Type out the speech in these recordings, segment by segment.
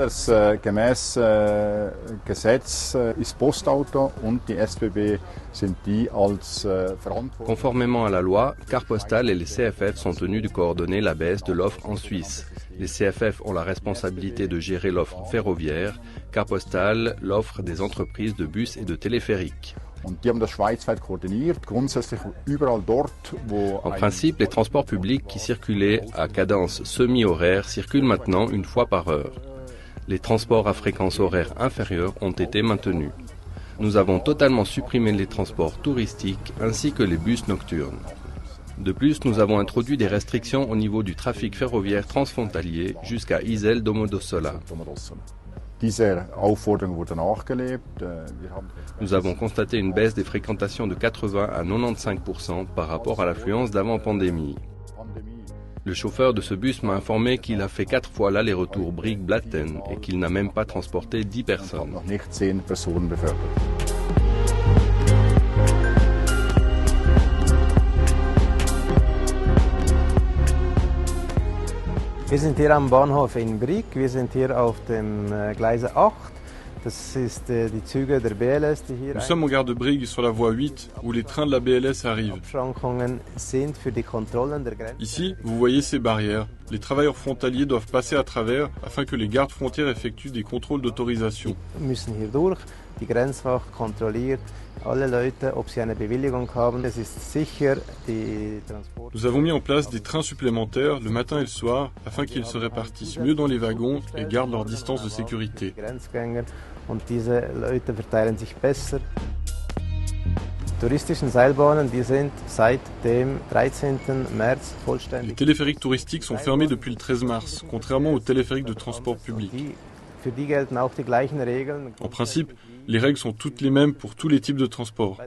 Das gemäß Gesetz ist Postauto und die SBB sind die als verantwortlich. Conformément à la loi, Carte Postale et les CFF sont tenus de coordonner la baisse de l'offre en Suisse. Les CFF ont la responsabilité de gérer l'offre ferroviaire, Carte Postale l'offre des entreprises de bus et de téléphériques. En principe, les transports publics qui circulaient à cadence semi-horaire circulent maintenant une fois par heure. Les transports à fréquence horaire inférieure ont été maintenus. Nous avons totalement supprimé les transports touristiques ainsi que les bus nocturnes. De plus, nous avons introduit des restrictions au niveau du trafic ferroviaire transfrontalier jusqu'à Isel Domodossola. Nous avons constaté une baisse des fréquentations de 80 à 95% par rapport à l'affluence d'avant pandémie. Le chauffeur de ce bus m'a informé qu'il a fait 4 fois l'aller-retour Brieg-Blatten et qu'il n'a même pas transporté 10 personnes. Wir sind hier am Bahnhof in Brieg, wir sind hier auf dem Gleise 8. Das ist die Züge der BLS, die hier. Nous sommes en gare de Brieg sur la voie 8 où les trains de la BLS arrivent. Sind für die Kontrollen der Grenze. Ici, vous voyez ces barrières. Les travailleurs frontaliers doivent passer à travers afin que les gardes frontières effectuent des contrôles d'autorisation. Müssen hier durch. Die Grenzwacht kontrolliert alle Leute, ob sie eine Bewilligung haben. Es ist sicher, die Transport. Nous avons mis en place des trains supplémentaires le matin et le soir afin qu'ils se répartissent mieux dans les wagons et gardent leur distance de sécurité. Und diese Leute verteilen sich besser. Die touristischen Seilbahnen, die sind seit dem 13. März vollständig. Les téléphériques touristiques sont fermés depuis le 13 mars, contrairement aux téléphériques de transport public. Für die gelten auch die gleichen Regeln. En principe, les règles sont toutes les mêmes pour tous les types de transport.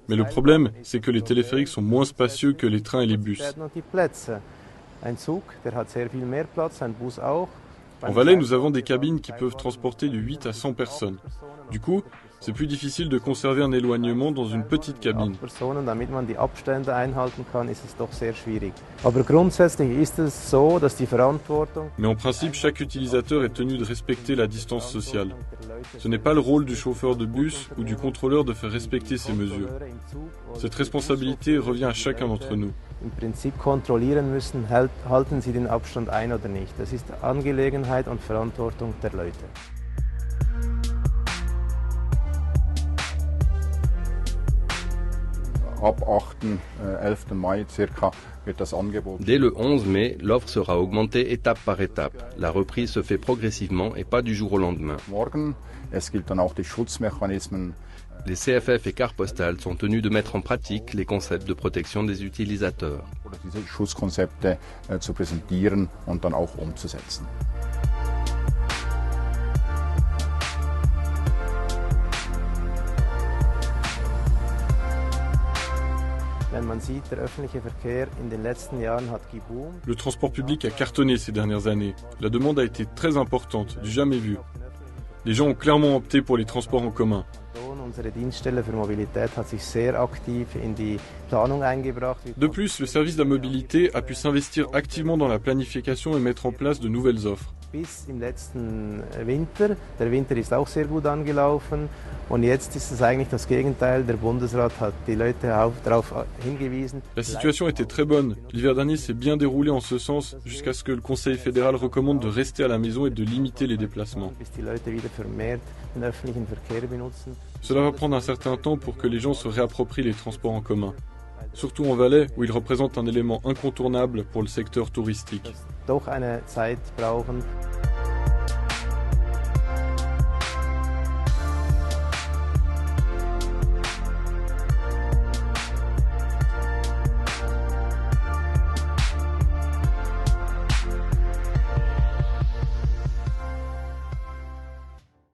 Mais le problème, c'est que les téléphériques sont moins spacieux que les trains et les bus. Ein Zug, der hat sehr viel mehr Platz, ein Bus auch. En Valais, nous avons des cabines qui peuvent transporter de 8 à 100 personnes. Du coup, c'est plus difficile de conserver un éloignement dans une petite cabine. Damit man die Abstände einhalten kann, ist es doch sehr schwierig. Aber grundsätzlich ist es so, dass die Verantwortung. Mais en principe, chaque utilisateur est tenu de respecter la distance sociale. Ce n'est pas le rôle du chauffeur de bus ou du contrôleur de faire respecter ces mesures. Cette responsabilité revient à chacun d'entre nous. Im Prinzip kontrollieren müssen, halten sie den Abstand ein oder nicht. Das ist Angelegenheit und Verantwortung der Leute. Ab 11. Mai circa wird das Angebot. Dès le 11 mai, l'offre sera augmentée étape par étape. La reprise se fait progressivement et pas du jour au lendemain. Morgen, es gilt dann auch die Schutzmechanismen. Les CFF et Carte Postale sont tenus de mettre en pratique les concepts de protection des utilisateurs. Diese Schutzkonzepte zu präsentieren und dann auch umzusetzen. Le transport public a cartonné ces dernières années. La demande a été très importante, du jamais vu. Les gens ont clairement opté pour les transports en commun. De plus, le service de la mobilité a pu s'investir activement dans la planification et mettre en place de nouvelles offres. Bis im letzten Winter. Der Winter ist auch sehr gut angelaufen. Und jetzt ist es eigentlich das Gegenteil. Der Bundesrat hat die Leute darauf hingewiesen. La situation était très bonne. L'hiver dernier s'est bien déroulé en ce sens, jusqu'à ce que le Conseil fédéral recommande de rester à la maison et de limiter les déplacements. Bis die Leute wieder vermehrt den öffentlichen Verkehr benutzen. Cela va prendre un certain temps pour que les gens se réapproprient les transports en commun. Surtout en Valais, où ils représentent un élément incontournable pour le secteur touristique. Doch eine Zeit brauchen.